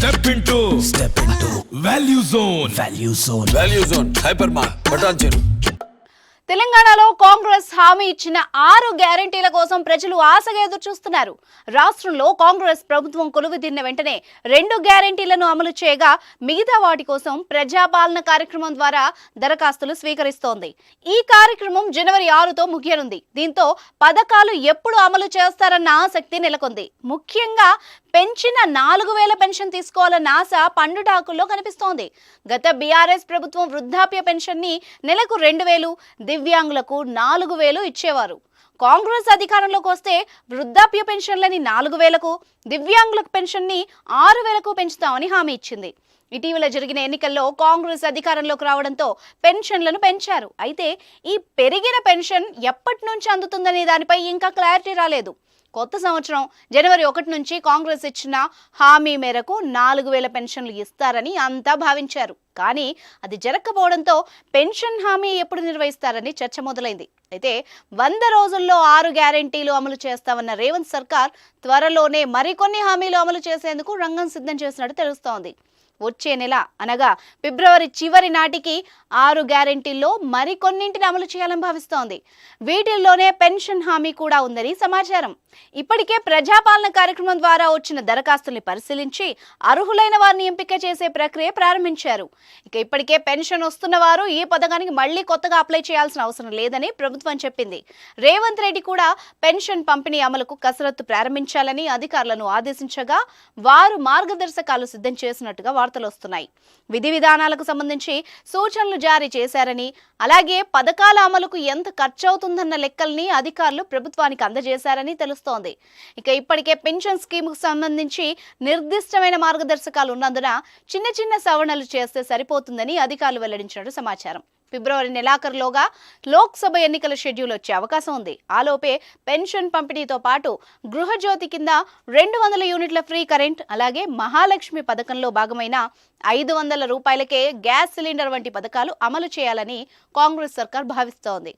Step into Value Zone. Value zone hyper mart Patancheru. తెలంగాణలో కాంగ్రెస్ హామీ ఇచ్చిన 6 గ్యారెంటీల కోసం ప్రజలు ఆశగా ఎదురు చూస్తున్నారు. రాష్ట్రంలో కాంగ్రెస్ ప్రభుత్వం కొలువుదీరిన వెంటనే 2 గ్యారెంటీలను అమలు చేయగా మిగతా వాటి కోసం ప్రజాపాలన కార్యక్రమం ద్వారా దరఖాస్తులు స్వీకరిస్తోంది. ఈ కార్యక్రమం జనవరి 6తో ముగియనుంది. దీంతో పథకాలు ఎప్పుడు అమలు చేస్తారన్న ఆసక్తి నెలకొంది. ముఖ్యంగా పెంచిన 4000 పెన్షన్ తీసుకోవాలన్న ఆశ పండుటాకుల్లో కనిపిస్తోంది. గత బీఆర్ఎస్ ప్రభుత్వం వృద్ధాప్య పెన్షన్ ని నెలకు 2000, దివ్యాంగులకు 4000 ఇచ్చేవారు. కాంగ్రెస్ అధికారంలోకి వస్తే వృద్ధాప్య పెన్షన్లని 4000కు, దివ్యాంగులకు పెన్షన్ ని 6000కు పెంచుతామని హామీ ఇచ్చింది. ఇటీవల జరిగిన ఎన్నికల్లో కాంగ్రెస్ అధికారంలోకి రావడంతో పెన్షన్లను పెంచారు. అయితే ఈ పెరిగిన పెన్షన్ ఎప్పటి నుంచి అందుతుందనే దానిపై ఇంకా క్లారిటీ రాలేదు. కొత్త సంవత్సరం జనవరి 1 నుంచి కాంగ్రెస్ ఇచ్చిన హామీ మేరకు 4000 పెన్షన్లు ఇస్తారని అంతా భావించారు. కానీ అది జరగకపోవడంతో పెన్షన్ హామీ ఎప్పుడు నిర్వహిస్తారని చర్చ మొదలైంది. అయితే 100 రోజుల్లో 6 గ్యారెంటీలు అమలు చేస్తామన్న రేవంత్ సర్కార్ త్వరలోనే మరికొన్ని హామీలు అమలు చేసేందుకు రంగం సిద్ధం చేసినట్టు తెలుస్తోంది. వచ్చే నెల అనగా ఫిబ్రవరి చివరి నాటికి 6 గ్యారెంటీల్లో మరికొన్నింటిని అమలు చేయాలని భావిస్తోంది. వీటిల్లోనే పెన్షన్ హామీ కూడా ఉందని సమాచారం. ఇప్పటికే ప్రజాపాలన కార్యక్రమం ద్వారా వచ్చిన దరఖాస్తుల్ని పరిశీలించి అర్హులైన వారిని ఎంపిక చేసే ప్రక్రియ ప్రారంభించారు. ఇప్పటికే పెన్షన్ వస్తున్న వారు ఈ పథకానికి మళ్లీ కొత్తగా అప్లై చేయాల్సిన అవసరం లేదని ప్రభుత్వం చెప్పింది. రేవంత్ రెడ్డి కూడా పెన్షన్ పంపిణీ అమలుకు కసరత్తు ప్రారంభించాలని అధికారులను ఆదేశించగా వారు మార్గదర్శకాలు సిద్ధం చేసినట్టుగా వార్తలు వస్తున్నాయి. విధి విధానాలకు సంబంధించి సూచనలు జారీ చేశారని, అలాగే పథకాల అమలుకు ఎంత ఖర్చు అవుతుందన్న లెక్కల్ని అధికారులు ప్రభుత్వానికి అందజేశారని తెలుస్తోంది. ఇప్పటికే పెన్షన్ స్కీమ్ కు సంబంధించి నిర్దిష్టమైన మార్గదర్శకాలు ఉన్నందున చిన్న చిన్న సవరణలు చేస్తే సరిపోతుందని అధికారులు వెల్లడించినట్టు సమాచారం. ఫిబ్రవరి నెలాఖరులోగా లోక్సభ ఎన్నికల షెడ్యూల్ వచ్చే అవకాశం ఉంది. ఆలోపే పెన్షన్ పంపిణీతో పాటు గృహజ్యోతి కింద 200 యూనిట్ల ఫ్రీ కరెంట్, అలాగే మహాలక్ష్మి పథకంలో భాగమైన 500 రూపాయలకే గ్యాస్ సిలిండర్ వంటి పథకాలు అమలు చేయాలని కాంగ్రెస్ సర్కార్ భావిస్తోంది.